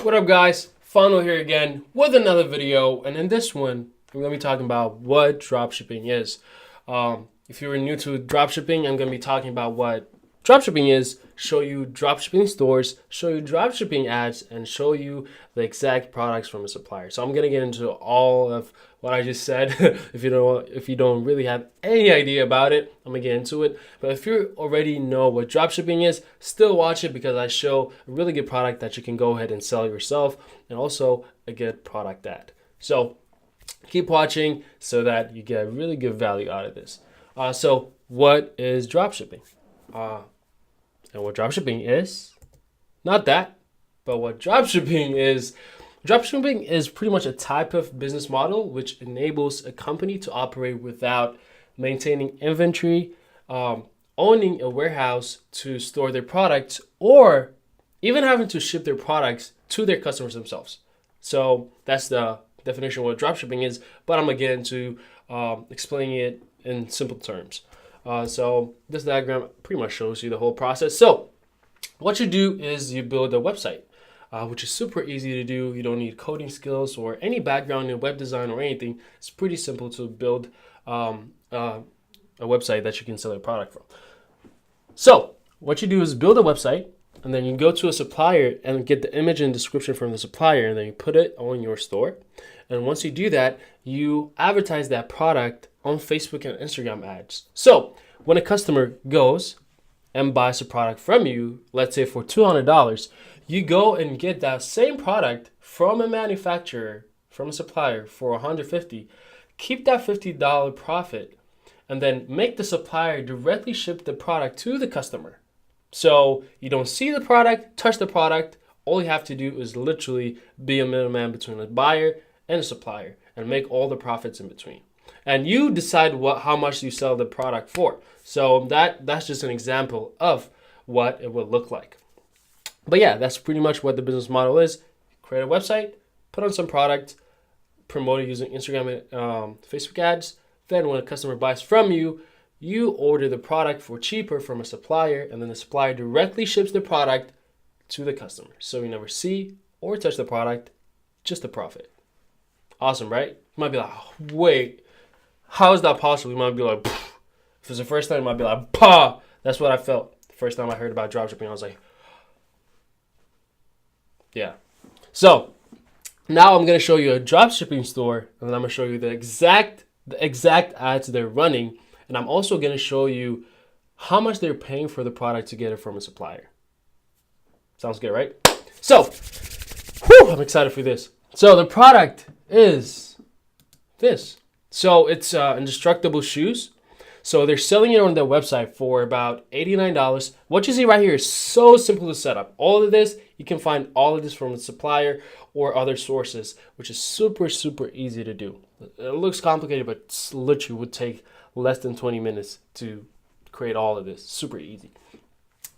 What up guys, Fano here again with another video, and in this one I'm going to be talking about what dropshipping is. If you're new to dropshipping, I'm going to be talking about what dropshipping is, show you dropshipping stores, show you dropshipping ads, and show you the exact products from a supplier. So I'm going to get into all of what I just said. If you don't really have any idea about it, I'm going to get into it. But if you already know what dropshipping is, still watch it because I show a really good product that you can go ahead and sell yourself, and also a good product ad. So keep watching so that you get really good value out of this. So what is dropshipping? And what dropshipping is, not that, but what dropshipping is pretty much a type of business model which enables a company to operate without maintaining inventory, owning a warehouse to store their products, or even having to ship their products to their customers themselves. So that's the definition of what dropshipping is, but I'm going to get into explaining it in simple terms. So this diagram pretty much shows you the whole process. So what you do is you build a website, which is super easy to do. You don't need coding skills or any background in web design or anything. It's pretty simple to build a website that you can sell a product from. So what you do is build a website, and then you go to a supplier and get the image and description from the supplier, and then you put it on your store. And once you do that, you advertise that product on Facebook and Instagram ads. So when a customer goes and buys a product from you, let's say for $200, you go and get that same product from a manufacturer, from a supplier for $150, keep that $50 profit, and then make the supplier directly ship the product to the customer. So you don't see the product, touch the product. All you have to do is literally be a middleman between a buyer and a supplier and make all the profits in between. And you decide how much you sell the product for. So that's just an example of what it would look like. But yeah, that's pretty much what the business model is. Create a website, put on some product, promote it using Instagram and Facebook ads. Then when a customer buys from you, you order the product for cheaper from a supplier, and then the supplier directly ships the product to the customer. So you never see or touch the product, just the profit. Awesome, right? You might be like, oh, wait, how is that possible? You might be like, pfft. If it's the first time, you might be like, pah. That's what I felt the first time I heard about dropshipping. I was like, yeah. So now I'm going to show you a dropshipping store, and then I'm going to show you the exact ads they're running. And I'm also going to show you how much they're paying for the product to get it from a supplier. Sounds good, right? So, I'm excited for this. So the product is this. So it's indestructible shoes. So they're selling it on their website for about $89. What you see right here is so simple to set up. All of this, you can find all of this from a supplier or other sources, which is super, super easy to do. It looks complicated, but it literally would take less than 20 minutes to create all of this. Super easy.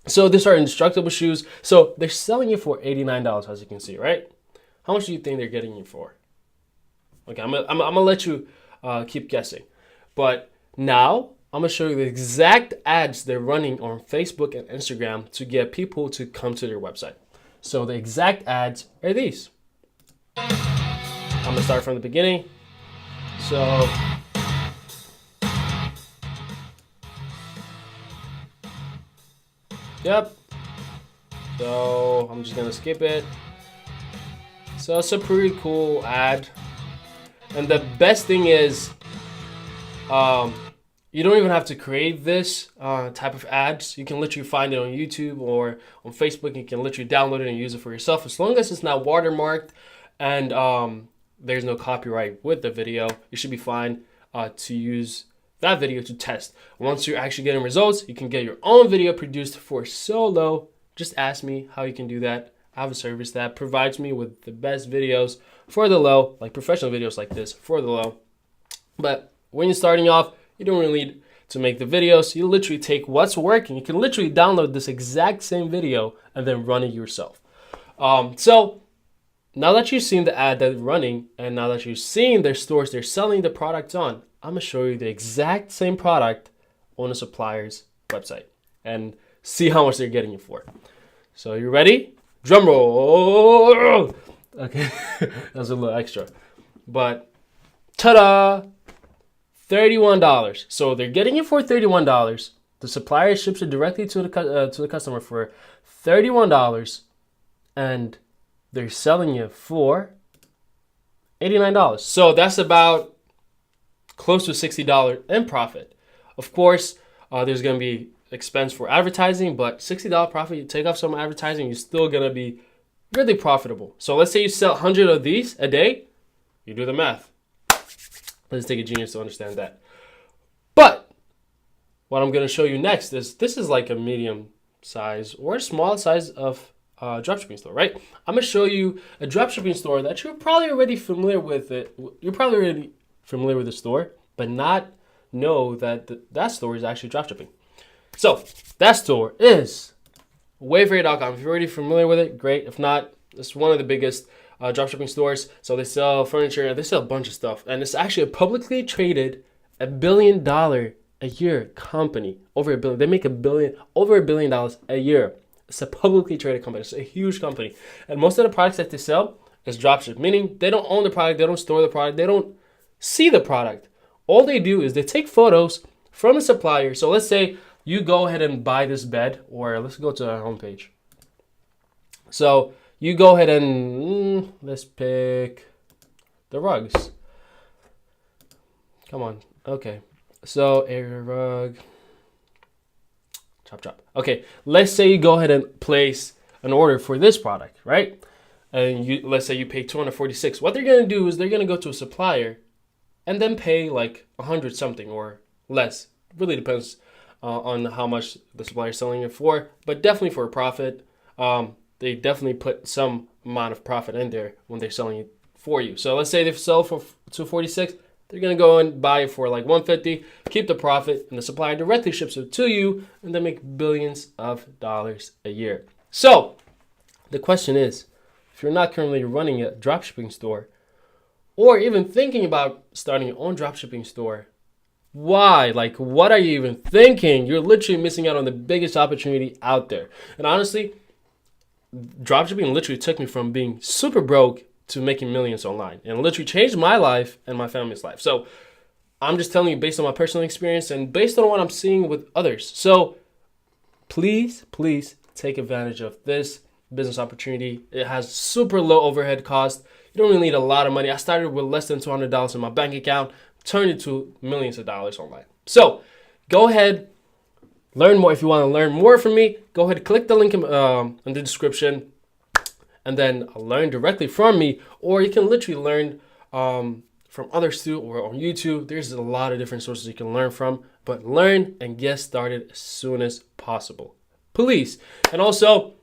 So these are indestructible shoes. So they're selling it for $89, as you can see, right? How much do you think they're getting it for? Okay, I'm gonna let you keep guessing. But now I'm gonna show you the exact ads they're running on Facebook and Instagram to get people to come to their website. So the exact ads are these. I'm gonna start from the beginning. So yep. So I'm just gonna skip it. So it's a pretty cool ad. And the best thing is, you don't even have to create this type of ads. You can literally find it on YouTube or on Facebook. You can literally download it and use it for yourself. As long as it's not watermarked and there's no copyright with the video, you should be fine to use that video to test. Once you're actually getting results, you can get your own video produced for so low. Just ask me how you can do that. I have a service that provides me with the best videos for the low, like professional videos like this for the low. But when you're starting off, you don't really need to make the videos. You literally take what's working. You can literally download this exact same video and then run it yourself. So now that you've seen the ad that's running, and now that you've seen their stores they're selling the products on, I'm gonna show you the exact same product on a supplier's website and see how much they're getting it for. So you ready? Drum roll. Okay, that's a little extra. But, ta-da! $31. So they're getting it for $31. The supplier ships it directly to the customer for $31, and they're selling it for $89. So that's about close to $60 in profit. Of course, there's going to be expense for advertising, but $60 profit, you take off some advertising, you're still going to be really profitable. So let's say you sell 100 of these a day. You do the math. Let's take a genius to understand that. But what I'm going to show you next is, this is like a medium size or a small size of dropshipping store, right? I'm going to show you a dropshipping store that you're probably already familiar with it. You're probably already familiar with the store, but not know that that store is actually dropshipping. So that store is Wayfair.com. If you're already familiar with it, great. If not, it's one of the biggest dropshipping stores. So they sell furniture, they sell a bunch of stuff, and it's actually a publicly traded $1 billion a year company. Over $1 billion. They make over $1 billion a year. It's a publicly traded company. It's a huge company, and most of the products that they sell is dropship, meaning they don't own the product, they don't store the product, they don't see the product. All they do is they take photos from a supplier. So let's say you go ahead and buy this bed, or let's go to our homepage. So you go ahead and let's pick the rugs. Come on. Okay. So Arie rug. Chop. Okay. Let's say you go ahead and place an order for this product, right? And let's say you pay $246. What they're going to do is they're going to go to a supplier and then pay like 100 something or less. Really depends on how much the supplier is selling it for, but definitely for a profit. They definitely put some amount of profit in there when they're selling it for you. So let's say they sell for $246, they're gonna go and buy it for like $150, keep the profit, and the supplier directly ships it to you, and they make billions of dollars a year. So the question is, if you're not currently running a dropshipping store, or even thinking about starting your own dropshipping store, why? Like, what are you even thinking? You're literally missing out on the biggest opportunity out there. And honestly, dropshipping literally took me from being super broke to making millions online, and literally changed my life and my family's life. So I'm just telling you based on my personal experience and based on what I'm seeing with others. So please take advantage of this business opportunity. It has super low overhead cost. You don't really need a lot of money. I started with less than $200 in my bank account, turned it to millions of dollars online. So go ahead, learn more. If you want to learn more from me, go ahead, click the link in the description, and then learn directly from me. Or you can literally learn from others too, or on YouTube. There's a lot of different sources you can learn from, but learn and get started as soon as possible, please. And also,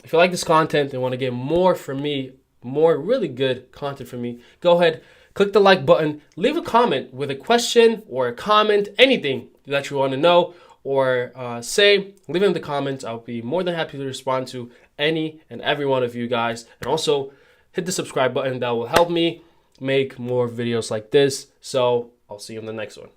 if you like this content and want to get more from me, more really good content from me, go ahead, click the like button, leave a comment with a question or a comment, anything that you want to know or say, leave it in the comments. I'll be more than happy to respond to any and every one of you guys. And also hit the subscribe button. That will help me make more videos like this. So I'll see you in the next one.